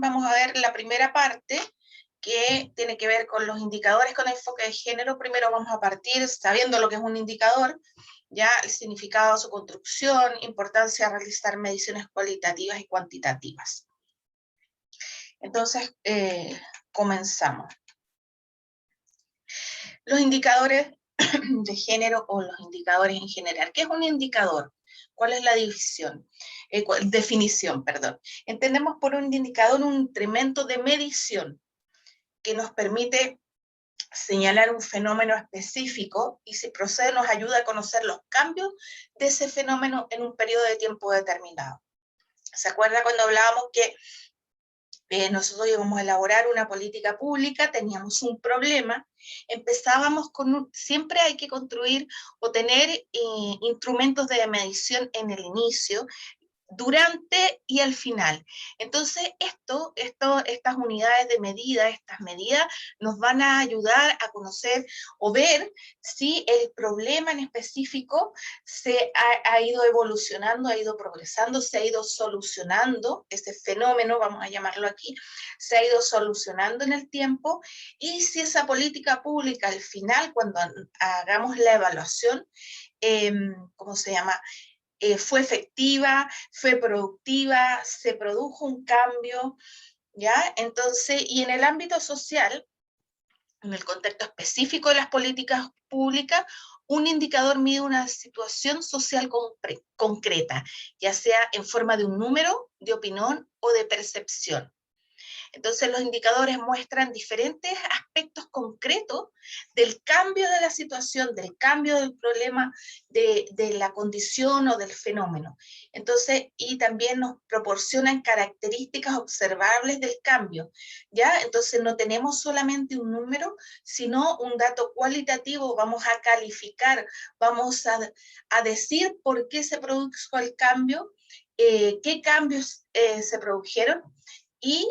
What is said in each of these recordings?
Vamos a ver la primera parte, que tiene que ver con los indicadores con enfoque de género. Primero vamos a partir sabiendo lo que es un indicador, ya el significado, su construcción, importancia de realizar mediciones cualitativas y cuantitativas. Entonces, comenzamos. Los indicadores de género o los indicadores en general. ¿Qué es un indicador? ¿Cuál es la definición? Perdón. Entendemos por un indicador un instrumento de medición que nos permite señalar un fenómeno específico y si procede nos ayuda a conocer los cambios de ese fenómeno en un periodo de tiempo determinado. ¿Se acuerda cuando hablábamos que nosotros íbamos a elaborar una política pública, teníamos un problema, empezábamos con siempre hay que construir o tener instrumentos de medición en el inicio, durante y al final. Entonces, estas unidades de medida, estas medidas, nos van a ayudar a conocer o ver si el problema en específico se ha ido evolucionando, ha ido progresando, se ha ido solucionando, ese fenómeno, vamos a llamarlo aquí, se ha ido solucionando en el tiempo, y si esa política pública al final, cuando hagamos la evaluación, ¿cómo se llama?, fue efectiva, fue productiva, se produjo un cambio, ¿ya? Entonces, y en el ámbito social, en el contexto específico de las políticas públicas, un indicador mide una situación social concreta, ya sea en forma de un número, de opinión o de percepción. Entonces los indicadores muestran diferentes aspectos concretos del cambio de la situación, del cambio del problema, de la condición o del fenómeno. Entonces, y también nos proporcionan características observables del cambio, ¿ya? Entonces no tenemos solamente un número, sino un dato cualitativo, vamos a calificar, vamos a decir por qué se produjo el cambio, qué cambios se produjeron, y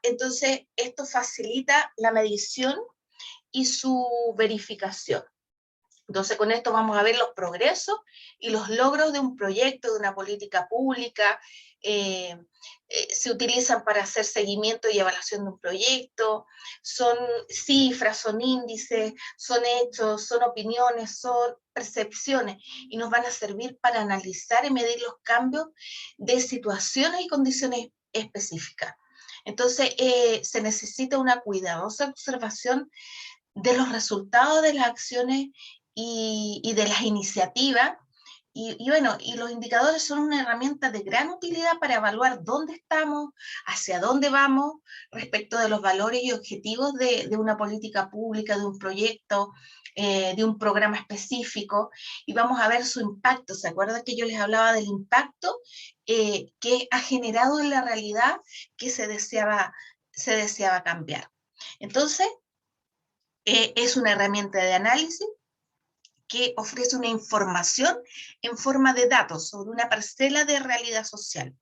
entonces esto facilita la medición y su verificación. Entonces con esto vamos a ver los progresos y los logros de un proyecto, de una política pública, se utilizan para hacer seguimiento y evaluación de un proyecto, son cifras, son índices, son hechos, son opiniones, son percepciones, y nos van a servir para analizar y medir los cambios de situaciones y condiciones específicas. Entonces, se necesita una cuidadosa observación de los resultados de las acciones y de las iniciativas, y bueno, y los indicadores son una herramienta de gran utilidad para evaluar dónde estamos, hacia dónde vamos, respecto de los valores y objetivos de una política pública, de un proyecto, de un programa específico, y vamos a ver su impacto. ¿Se acuerdan que yo les hablaba del impacto que ha generado en la realidad que se deseaba cambiar? Entonces, es una herramienta de análisis que ofrece una información en forma de datos sobre una parcela de realidad social.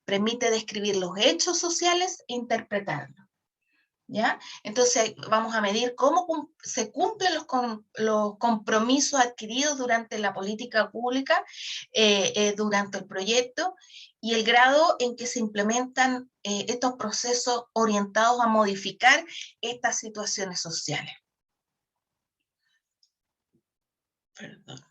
Permite describir los hechos sociales e interpretarlos, ¿ya? Entonces vamos a medir cómo se cumplen los compromisos adquiridos durante la política pública, durante el proyecto, y el grado en que se implementan estos procesos orientados a modificar estas situaciones sociales. Perdón.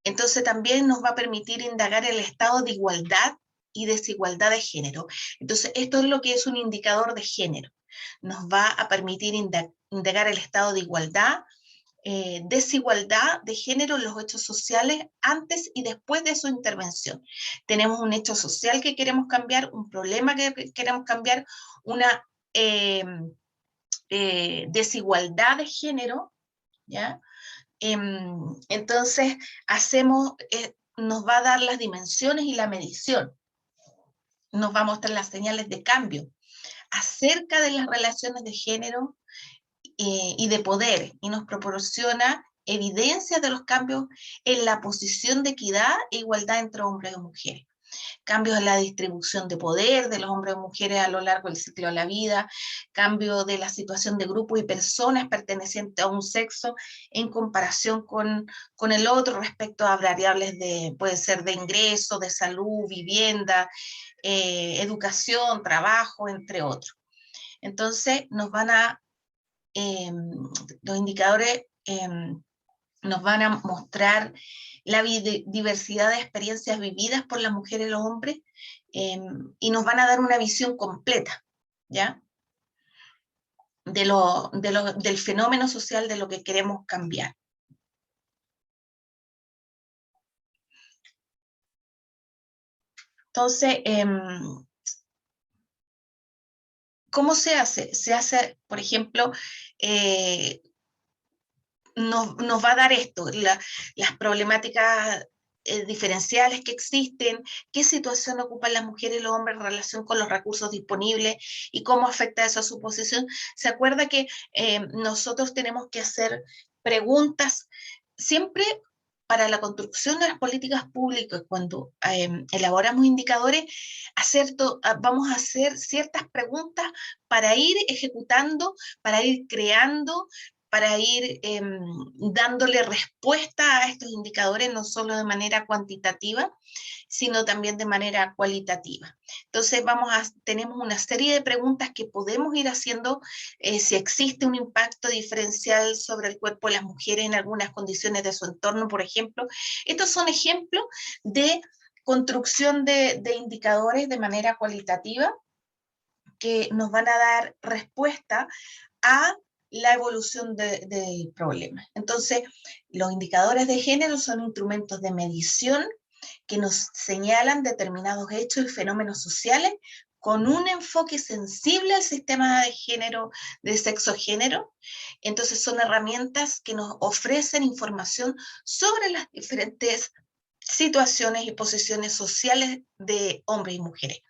Entonces también nos va a permitir indagar el estado de igualdad y desigualdad de género. Entonces esto es lo que es un indicador de género. Nos va a permitir indagar el estado de igualdad, desigualdad de género en los hechos sociales antes y después de su intervención. Tenemos un hecho social que queremos cambiar, un problema que queremos cambiar, una desigualdad de género, ¿ya? Entonces nos va a dar las dimensiones y la medición, nos va a mostrar las señales de cambio acerca de las relaciones de género y de poder, y nos proporciona evidencias de los cambios en la posición de equidad e igualdad entre hombres y mujeres. cambios en la distribución de poder de los hombres y mujeres a lo largo del ciclo de la vida, cambio de la situación de grupos y personas pertenecientes a un sexo en comparación con el otro respecto a variables puede ser de ingreso, de salud, vivienda, educación, trabajo, entre otros. Entonces los indicadores nos van a mostrar la diversidad de experiencias vividas por las mujeres y los hombres, y nos van a dar una visión completa, ¿ya? Del fenómeno social, de lo que queremos cambiar. Entonces, ¿cómo se hace? Se hace, por ejemplo, nos va a dar esto, las problemáticas diferenciales que existen, qué situación ocupan las mujeres y los hombres en relación con los recursos disponibles y cómo afecta eso a su posición. Se acuerda que nosotros tenemos que hacer preguntas siempre para la construcción de las políticas públicas. Cuando elaboramos indicadores, vamos a hacer ciertas preguntas para ir ejecutando, para ir creando, para ir dándole respuesta a estos indicadores, no solo de manera cuantitativa, sino también de manera cualitativa. Entonces tenemos una serie de preguntas que podemos ir haciendo si existe un impacto diferencial sobre el cuerpo de las mujeres en algunas condiciones de su entorno, por ejemplo. Estos son ejemplos de construcción de indicadores de manera cualitativa que nos van a dar respuesta a la evolución del problema. Entonces, los indicadores de género son instrumentos de medición que nos señalan determinados hechos y fenómenos sociales con un enfoque sensible al sistema de género, de sexo-género. Entonces, son herramientas que nos ofrecen información sobre las diferentes situaciones y posiciones sociales de hombres y mujeres.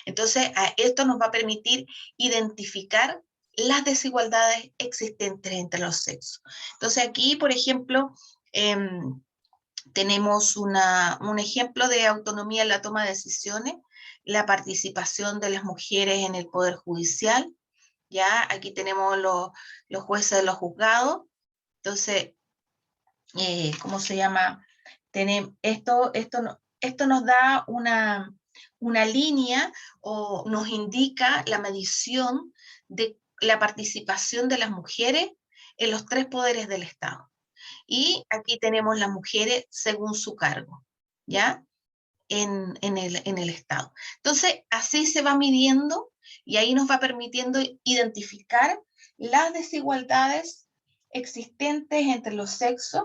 Entonces, esto nos va a permitir identificar las desigualdades existentes entre los sexos. Entonces aquí, por ejemplo, tenemos un ejemplo de autonomía en la toma de decisiones, la participación de las mujeres en el Poder Judicial, ¿ya? Aquí tenemos los jueces de los juzgados. Entonces, ¿cómo se llama? Esto nos da una línea o nos indica la medición de la participación de las mujeres en los 3 poderes del Estado. Y aquí tenemos las mujeres según su cargo, ¿ya? En el Estado. Entonces, así se va midiendo y ahí nos va permitiendo identificar las desigualdades existentes entre los sexos,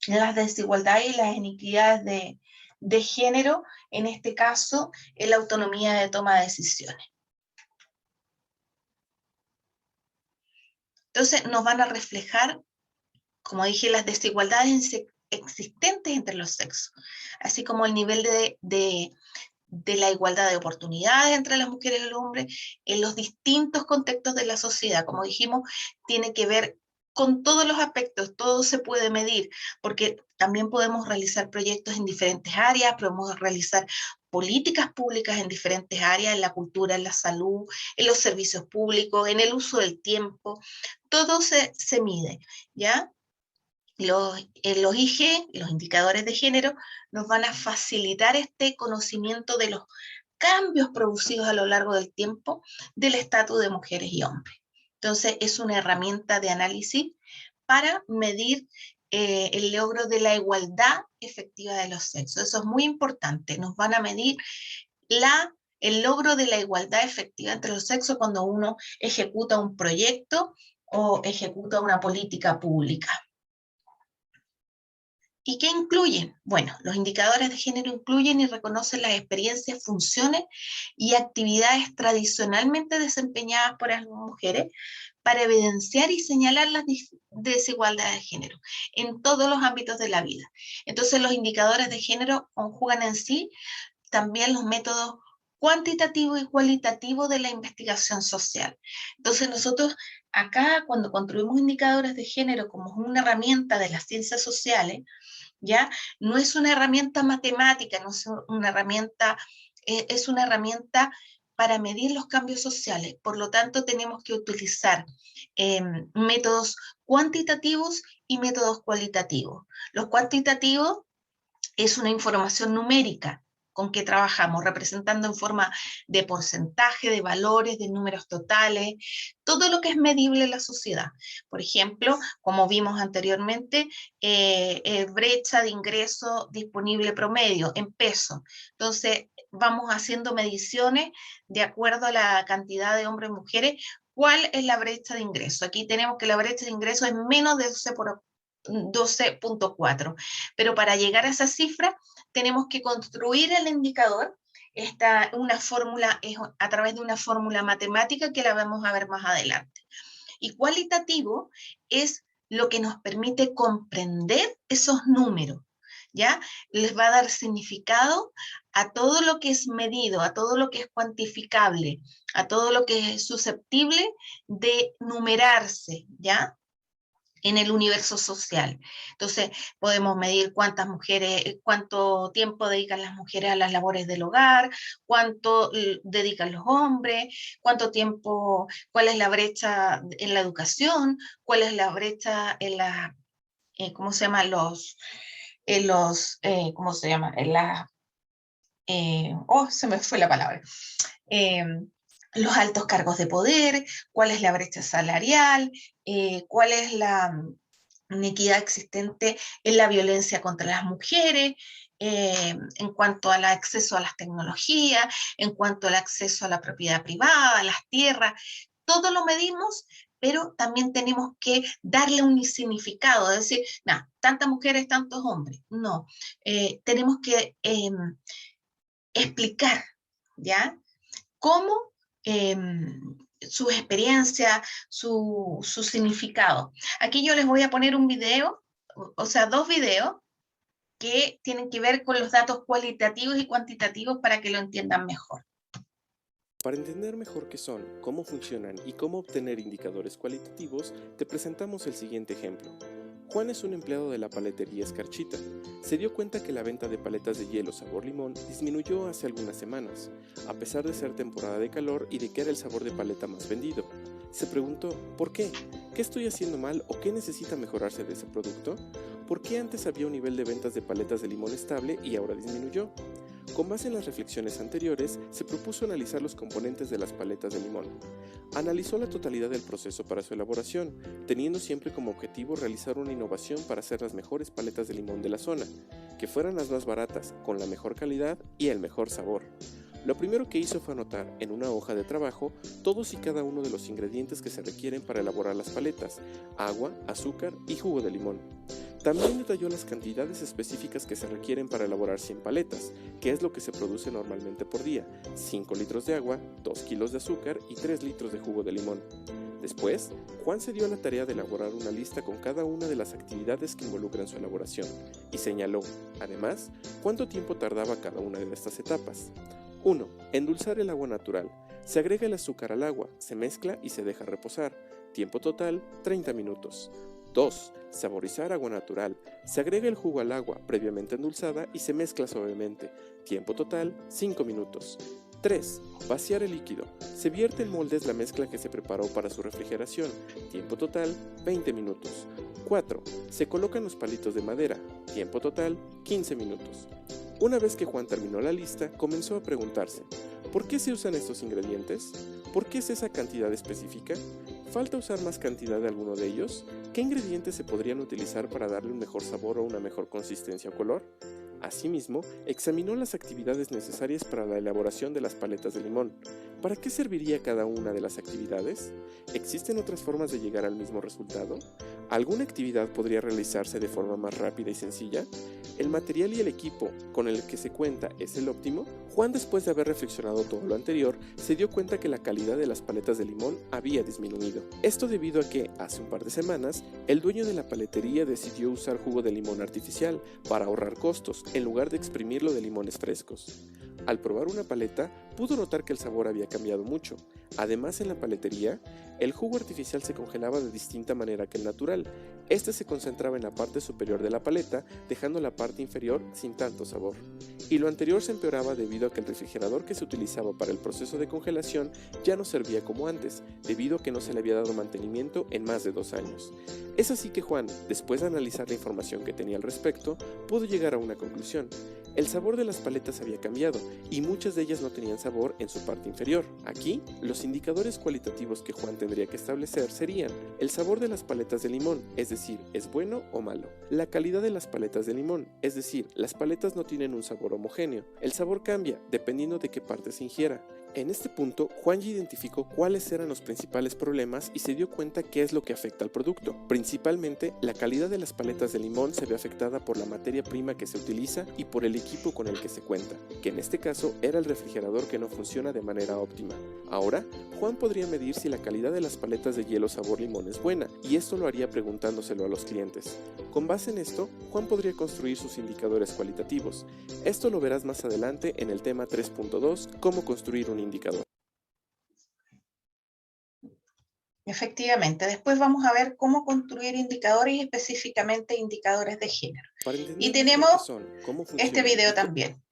las desigualdades y las inequidades de género, en este caso, en la autonomía de toma de decisiones. Entonces, nos van a reflejar, como dije, las desigualdades existentes entre los sexos, así como el nivel de la igualdad de oportunidades entre las mujeres y los hombres en los distintos contextos de la sociedad. Como dijimos, tiene que ver con todos los aspectos, todo se puede medir, porque también podemos realizar proyectos en diferentes áreas, podemos realizar políticas públicas en diferentes áreas, en la cultura, en la salud, en los servicios públicos, en el uso del tiempo, todo se mide, ¿ya? Los IG, los indicadores de género, nos van a facilitar este conocimiento de los cambios producidos a lo largo del tiempo del estatus de mujeres y hombres. Entonces, es una herramienta de análisis para medir el logro de la igualdad efectiva de los sexos. Eso es muy importante. Nos van a medir el logro de la igualdad efectiva entre los sexos cuando uno ejecuta un proyecto o ejecuta una política pública. ¿Y qué incluyen? Bueno, los indicadores de género incluyen y reconocen las experiencias, funciones y actividades tradicionalmente desempeñadas por las mujeres para evidenciar y señalar las desigualdades de género en todos los ámbitos de la vida. Entonces, los indicadores de género conjugan en sí también los métodos cuantitativo y cualitativo de la investigación social. Entonces nosotros acá, cuando construimos indicadores de género como una herramienta de las ciencias sociales, ¿ya? No es una herramienta matemática, no es una herramienta, es una herramienta para medir los cambios sociales. Por lo tanto, tenemos que utilizar métodos cuantitativos y métodos cualitativos. Los cuantitativos es una información numérica con que trabajamos, representando en forma de porcentaje, de valores, de números totales, todo lo que es medible en la sociedad. Por ejemplo, como vimos anteriormente, brecha de ingreso disponible promedio en pesos. Entonces, vamos haciendo mediciones de acuerdo a la cantidad de hombres y mujeres. ¿Cuál es la brecha de ingreso? Aquí tenemos que la brecha de ingreso es menos de 12.4, pero para llegar a esa cifra tenemos que construir el indicador. Una fórmula es a través de una fórmula matemática que la vamos a ver más adelante. Y cualitativo es lo que nos permite comprender esos números, ¿ya? Les va a dar significado a todo lo que es medido, a todo lo que es cuantificable, a todo lo que es susceptible de numerarse, ¿ya? En el universo social. Entonces, podemos medir cuántas mujeres, cuánto tiempo dedican las mujeres a las labores del hogar, cuánto dedican los hombres, cuánto tiempo, cuál es la brecha en la educación, cuál es la brecha en la, ¿cómo se llama? ¿Cómo se llama? En la, se me fue la palabra. Los altos cargos de poder, cuál es la brecha salarial, cuál es la inequidad existente en la violencia contra las mujeres, en cuanto al acceso a las tecnologías, en cuanto al acceso a la propiedad privada, a las tierras, todo lo medimos, pero también tenemos que darle un significado, es decir, nah, tantas mujeres, tantos hombres, no, tenemos que explicar, ¿ya? Cómo su experiencia, su significado. Aquí yo les voy a poner un video, o sea, dos videos que tienen que ver con los datos cualitativos y cuantitativos para que lo entiendan mejor. Para entender mejor qué son, cómo funcionan y cómo obtener indicadores cualitativos, te presentamos el siguiente ejemplo. Juan es un empleado de la paletería Escarchita. Se dio cuenta que la venta de paletas de hielo sabor limón disminuyó hace algunas semanas, a pesar de ser temporada de calor y de que era el sabor de paleta más vendido. Se preguntó, ¿por qué? ¿Qué estoy haciendo mal o qué necesita mejorarse de ese producto? ¿Por qué antes había un nivel de ventas de paletas de limón estable y ahora disminuyó? Con base en las reflexiones anteriores, se propuso analizar los componentes de las paletas de limón. Analizó la totalidad del proceso para su elaboración, teniendo siempre como objetivo realizar una innovación para hacer las mejores paletas de limón de la zona, que fueran las más baratas, con la mejor calidad y el mejor sabor. Lo primero que hizo fue anotar en una hoja de trabajo todos y cada uno de los ingredientes que se requieren para elaborar las paletas: agua, azúcar y jugo de limón. También detalló las cantidades específicas que se requieren para elaborar 100 paletas, que es lo que se produce normalmente por día: 5 litros de agua, 2 kilos de azúcar y 3 litros de jugo de limón. Después, Juan se dio a la tarea de elaborar una lista con cada una de las actividades que involucran su elaboración, y señaló, además, cuánto tiempo tardaba cada una de estas etapas. 1. Endulzar el agua natural. Se agrega el azúcar al agua, se mezcla y se deja reposar. Tiempo total, 30 minutos. 2. Saborizar agua natural. Se agrega el jugo al agua, previamente endulzada, y se mezcla suavemente. Tiempo total, 5 minutos. 3. Vaciar el líquido. Se vierte en moldes la mezcla que se preparó para su refrigeración. Tiempo total, 20 minutos. 4. Se colocan los palitos de madera. Tiempo total, 15 minutos. Una vez que Juan terminó la lista, comenzó a preguntarse, ¿por qué se usan estos ingredientes? ¿Por qué es esa cantidad específica? ¿Falta usar más cantidad de alguno de ellos? ¿Qué ingredientes se podrían utilizar para darle un mejor sabor o una mejor consistencia o color? Asimismo, examinó las actividades necesarias para la elaboración de las paletas de limón. ¿Para qué serviría cada una de las actividades? ¿Existen otras formas de llegar al mismo resultado? ¿Alguna actividad podría realizarse de forma más rápida y sencilla? ¿El material y el equipo con el que se cuenta es el óptimo? Juan, después de haber reflexionado todo lo anterior, se dio cuenta que la calidad de las paletas de limón había disminuido. Esto debido a que, hace un par de semanas, el dueño de la paletería decidió usar jugo de limón artificial para ahorrar costos, en lugar de exprimirlo de limones frescos. Al probar una paleta, pudo notar que el sabor había cambiado mucho. Además, en la paletería, el jugo artificial se congelaba de distinta manera que el natural. Este se concentraba en la parte superior de la paleta, dejando la parte inferior sin tanto sabor. Y lo anterior se empeoraba debido a que el refrigerador que se utilizaba para el proceso de congelación ya no servía como antes, debido a que no se le había dado mantenimiento en más de 2 años. Es así que Juan, después de analizar la información que tenía al respecto, pudo llegar a una conclusión. El sabor de las paletas había cambiado y muchas de ellas no tenían sabor en su parte inferior. Aquí, los indicadores cualitativos que Juan tendría que establecer serían el sabor de las paletas de limón, es decir, ¿es bueno o malo? La calidad de las paletas de limón, es decir, las paletas no tienen un sabor homogéneo. El sabor cambia dependiendo de qué parte se ingiera. En este punto, Juan ya identificó cuáles eran los principales problemas y se dio cuenta qué es lo que afecta al producto. Principalmente, la calidad de las paletas de limón se ve afectada por la materia prima que se utiliza y por el equipo con el que se cuenta, que en este caso era el refrigerador que no funciona de manera óptima. Ahora, Juan podría medir si la calidad de las paletas de hielo sabor limón es buena, y esto lo haría preguntándoselo a los clientes. Con base en esto, Juan podría construir sus indicadores cualitativos. Esto lo verás más adelante en el tema 3.2, cómo construir un indicador. Efectivamente, después vamos a ver cómo construir indicadores y específicamente indicadores de género. Para Y entender tenemos mejor qué son, cómo este funcionan video y también.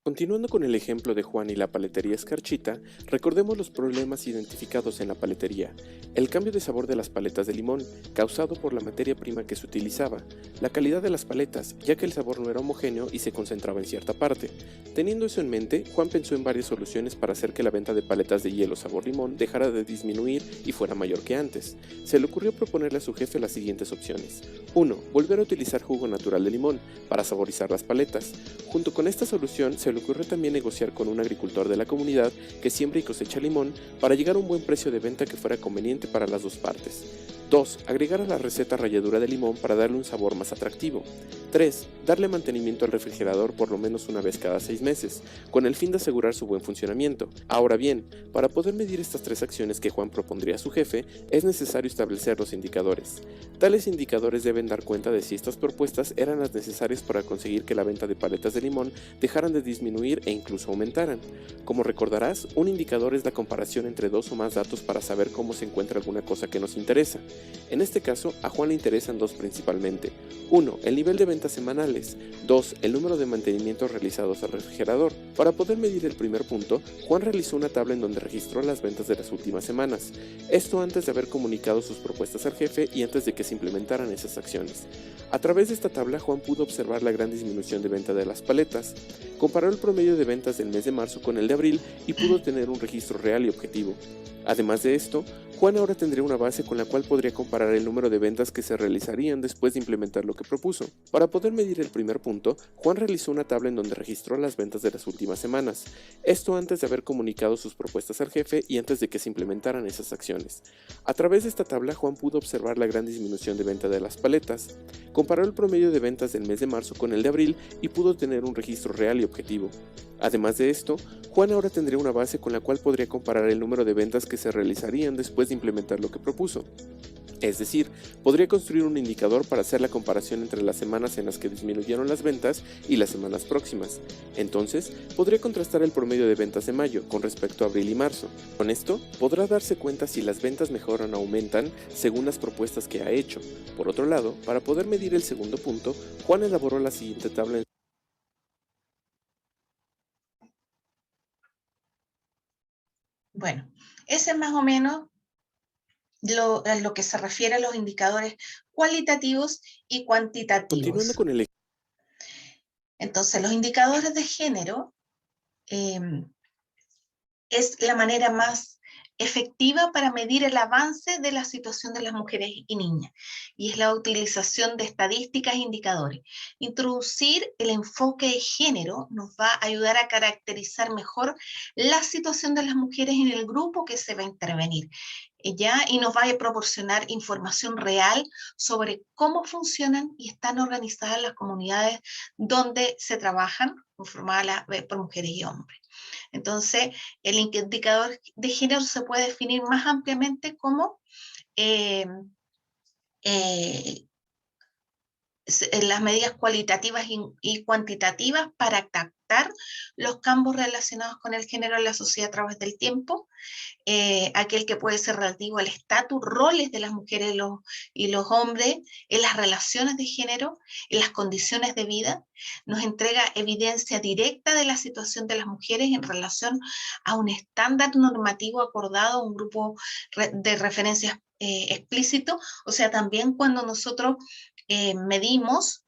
Continuando con el ejemplo de Juan y la paletería Escarchita, recordemos los problemas identificados en la paletería. El cambio de sabor de las paletas de limón, causado por la materia prima que se utilizaba. La calidad de las paletas, ya que el sabor no era homogéneo y se concentraba en cierta parte. Teniendo eso en mente, Juan pensó en varias soluciones para hacer que la venta de paletas de hielo sabor limón dejara de disminuir y fuera mayor que antes. Se le ocurrió proponerle a su jefe las siguientes opciones. 1. Volver a utilizar jugo natural de limón para saborizar las paletas. Junto con esta solución, se le ocurrió también negociar con un agricultor de la comunidad que siembra y cosecha limón para llegar a un buen precio de venta que fuera conveniente para las dos partes. 2. Agregar a la receta ralladura de limón para darle un sabor más atractivo. 3. Darle mantenimiento al refrigerador por lo menos una vez cada 6 meses, con el fin de asegurar su buen funcionamiento. Ahora bien, para poder medir estas 3 acciones que Juan propondría a su jefe, es necesario establecer los indicadores. Tales indicadores deben dar cuenta de si estas propuestas eran las necesarias para conseguir que la venta de paletas de limón dejaran de disminuir e incluso aumentaran. Como recordarás, un indicador es la comparación entre dos o más datos para saber cómo se encuentra alguna cosa que nos interesa. En este caso, a Juan le interesan dos principalmente. 1. El nivel de ventas semanales. 2. El número de mantenimientos realizados al refrigerador. Para poder medir el primer punto, Juan realizó una tabla en donde registró las ventas de las últimas semanas. Esto antes de haber comunicado sus propuestas al jefe y antes de que se implementaran esas acciones. A través de esta tabla, Juan pudo observar la gran disminución de venta de las paletas. Comparó el promedio de ventas del mes de marzo con el de abril y pudo tener un registro real y objetivo. Además de esto, Juan ahora tendría una base con la cual podría comparar el número de ventas que se realizarían después de implementar lo que propuso. Para poder medir el primer punto, Juan realizó una tabla en donde registró las ventas de las últimas semanas. Esto antes de haber comunicado sus propuestas al jefe y antes de que se implementaran esas acciones. A través de esta tabla, Juan pudo observar la gran disminución de venta de las paletas. Comparó el promedio de ventas del mes de marzo con el de abril y pudo tener un registro real y objetivo. Además de esto, Juan ahora tendría una base con la cual podría comparar el número de ventas que se realizarían después de implementar lo que propuso. Es decir, podría construir un indicador para hacer la comparación entre las semanas en las que disminuyeron las ventas y las semanas próximas. Entonces, podría contrastar el promedio de ventas de mayo con respecto a abril y marzo. Con esto, podrá darse cuenta si las ventas mejoran o aumentan según las propuestas que ha hecho. Por otro lado, para poder medir el segundo punto, Juan elaboró la siguiente tabla. Bueno, ese es más o menos a lo que se refiere a los indicadores cualitativos y Continuando cuantitativos. con el Entonces, los indicadores de género es la manera más efectiva para medir el avance de la situación de las mujeres y niñas, y es la utilización de estadísticas e indicadores. Introducir el enfoque de género nos va a ayudar a caracterizar mejor la situación de las mujeres en el grupo que se va a intervenir, ¿ya? Y nos va a proporcionar información real sobre cómo funcionan y están organizadas las comunidades donde se trabajan, conformadas por mujeres y hombres. Entonces, el indicador de género se puede definir más ampliamente como eh, las medidas cualitativas y cuantitativas para captar los cambios relacionados con el género en la sociedad a través del tiempo, aquel que puede ser relativo al estatus, roles de las mujeres y los hombres en las relaciones de género, en las condiciones de vida, nos entrega evidencia directa de la situación de las mujeres en relación a un estándar normativo acordado, un grupo de referencias explícito, o sea, también cuando nosotros medimos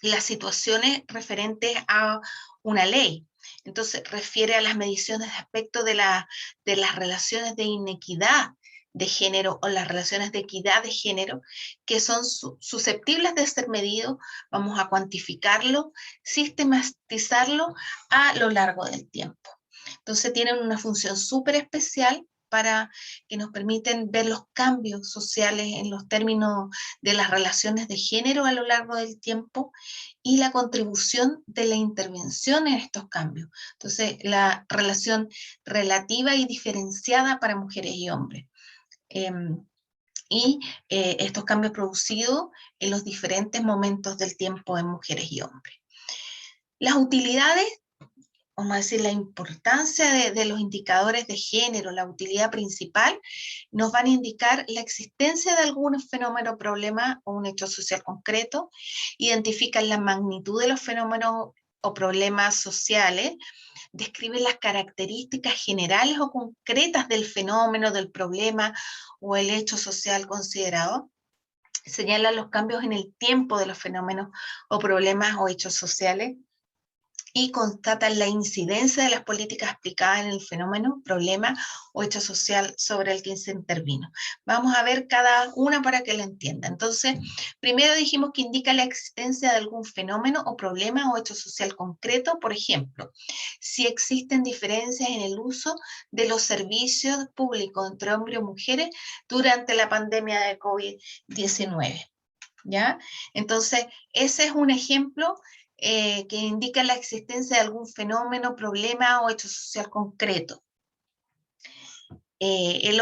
las situaciones referentes a una ley. Entonces, refiere a las mediciones de aspecto de las relaciones de inequidad de género o las relaciones de equidad de género, que son susceptibles de ser medidos, vamos a cuantificarlo, sistematizarlo a lo largo del tiempo. Entonces, tienen una función súper especial para que nos permiten ver los cambios sociales en los términos de las relaciones de género a lo largo del tiempo y la contribución de la intervención en estos cambios. Entonces, la relación relativa y diferenciada para mujeres y hombres. Estos cambios producidos en los diferentes momentos del tiempo en mujeres y hombres. Las utilidades, vamos a decir, la importancia de los indicadores de género, la utilidad principal, nos van a indicar la existencia de algún fenómeno o problema o un hecho social concreto, identifican la magnitud de los fenómenos o problemas sociales, describen las características generales o concretas del fenómeno, del problema o el hecho social considerado, señalan los cambios en el tiempo de los fenómenos o problemas o hechos sociales, y constatan la incidencia de las políticas aplicadas en el fenómeno, problema o hecho social sobre el que se intervino. Vamos a ver cada una para que la entienda. Entonces, primero dijimos que indica la existencia de algún fenómeno o problema o hecho social concreto, por ejemplo, si existen diferencias en el uso de los servicios públicos entre hombres o mujeres durante la pandemia de COVID-19. ¿Ya? Entonces, ese es un ejemplo que indica la existencia de algún fenómeno, problema o hecho social concreto. El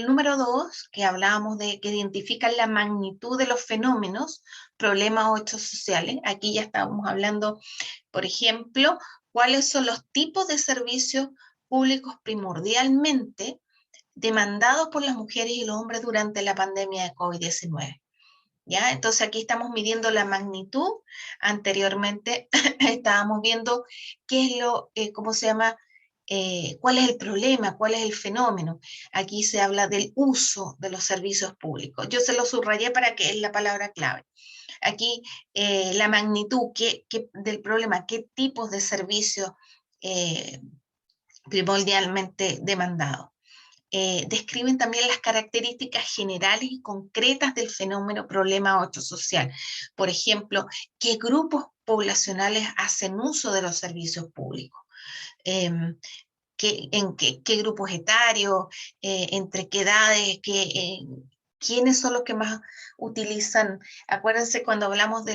número 2, que hablábamos de que identifica la magnitud de los fenómenos, problemas o hechos sociales. Aquí ya estábamos hablando, por ejemplo, cuáles son los tipos de servicios públicos primordialmente demandados por las mujeres y los hombres durante la pandemia de COVID-19. ¿Ya? Entonces aquí estamos midiendo la magnitud. Anteriormente estábamos viendo qué es ¿cómo se llama? ¿Cuál es el problema? ¿Cuál es el fenómeno? Aquí se habla del uso de los servicios públicos. Yo se lo subrayé para que es la palabra clave. Aquí la magnitud del problema, qué tipos de servicios primordialmente demandados. Describen también las características generales y concretas del fenómeno, problema o hecho social. Por ejemplo, qué grupos poblacionales hacen uso de los servicios públicos, qué grupos etarios, entre qué edades, quiénes son los que más utilizan. Acuérdense cuando hablamos de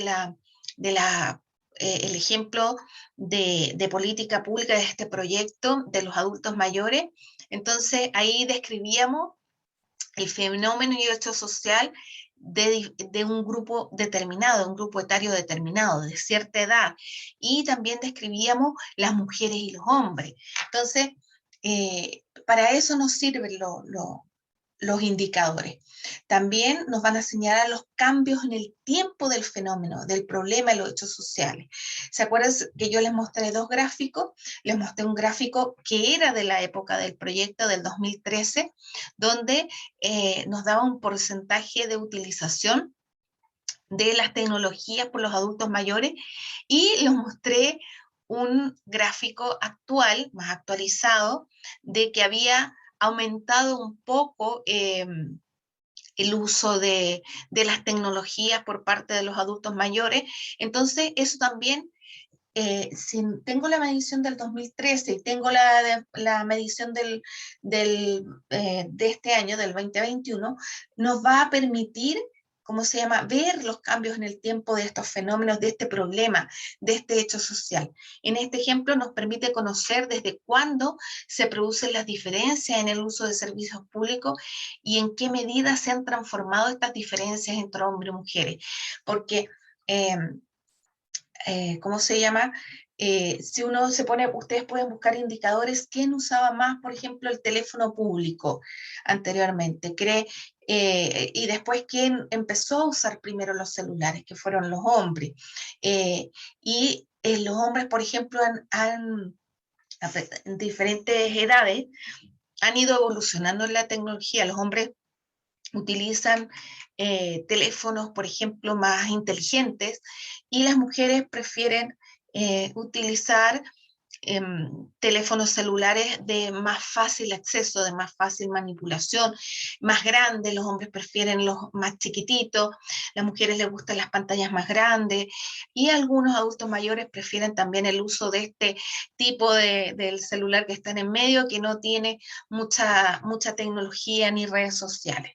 el ejemplo de política pública de este proyecto de los adultos mayores. Entonces ahí describíamos el fenómeno y hecho social de un grupo determinado, un grupo etario determinado, de cierta edad, y también describíamos las mujeres y los hombres. Entonces, para eso nos sirven los indicadores. También nos van a señalar los cambios en el tiempo del fenómeno, del problema y los hechos sociales. ¿Se acuerdan que yo les mostré dos gráficos? Les mostré un gráfico que era de la época del proyecto del 2013, donde nos daba un porcentaje de utilización de las tecnologías por los adultos mayores, y les mostré un gráfico actual, más actualizado, de que había aumentado un poco el uso de las tecnologías por parte de los adultos mayores. Entonces, eso también, si tengo la medición del 2013 y tengo la medición de este año, del 2021, nos va a permitir ¿cómo se llama? Ver los cambios en el tiempo de estos fenómenos, de este problema, de este hecho social. En este ejemplo nos permite conocer desde cuándo se producen las diferencias en el uso de servicios públicos y en qué medida se han transformado estas diferencias entre hombres y mujeres. Porque, ¿cómo se llama? Si uno se pone, ustedes pueden buscar indicadores, ¿quién usaba más, por ejemplo, el teléfono público anteriormente? Y después, ¿quién empezó a usar primero los celulares? Que fueron los hombres. Los hombres, por ejemplo, en diferentes edades, han ido evolucionando en la tecnología. Los hombres utilizan teléfonos, por ejemplo, más inteligentes, y las mujeres prefieren utilizar teléfonos celulares de más fácil acceso, de más fácil manipulación, más grandes. Los hombres prefieren los más chiquititos, las mujeres les gustan las pantallas más grandes, y algunos adultos mayores prefieren también el uso de este tipo del celular que está en medio, que no tiene mucha tecnología ni redes sociales.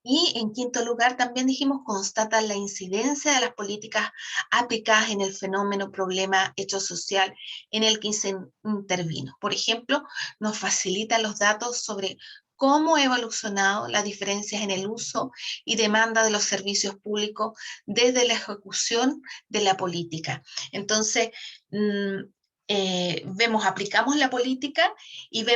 Y en quinto lugar, también dijimos, constata la incidencia de las políticas aplicadas en el fenómeno, problema, hecho social en el que se intervino. Por ejemplo, nos facilita los datos sobre cómo ha evolucionado las diferencias en el uso y demanda de los servicios públicos desde la ejecución de la política. Entonces, aplicamos la política y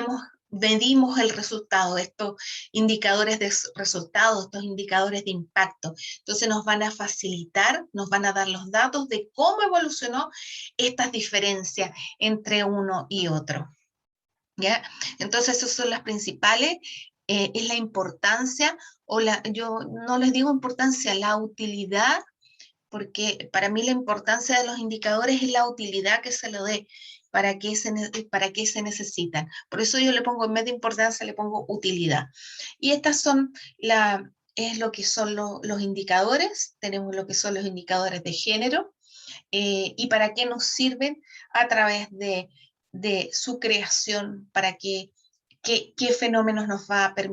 medimos el resultado, estos indicadores de resultados, estos indicadores de impacto. Entonces nos van a facilitar, nos van a dar los datos de cómo evolucionó estas diferencias entre uno y otro. ¿Ya? Entonces esas son las principales, es la importancia, yo no les digo importancia, la utilidad, porque para mí la importancia de los indicadores es la utilidad que se le dé, para qué se necesitan. Por eso yo le pongo, en vez de importancia, le pongo utilidad. Y estas son es lo que son los indicadores. Tenemos lo que son los indicadores de género, y para qué nos sirven a través de su creación, qué fenómenos nos va a permitir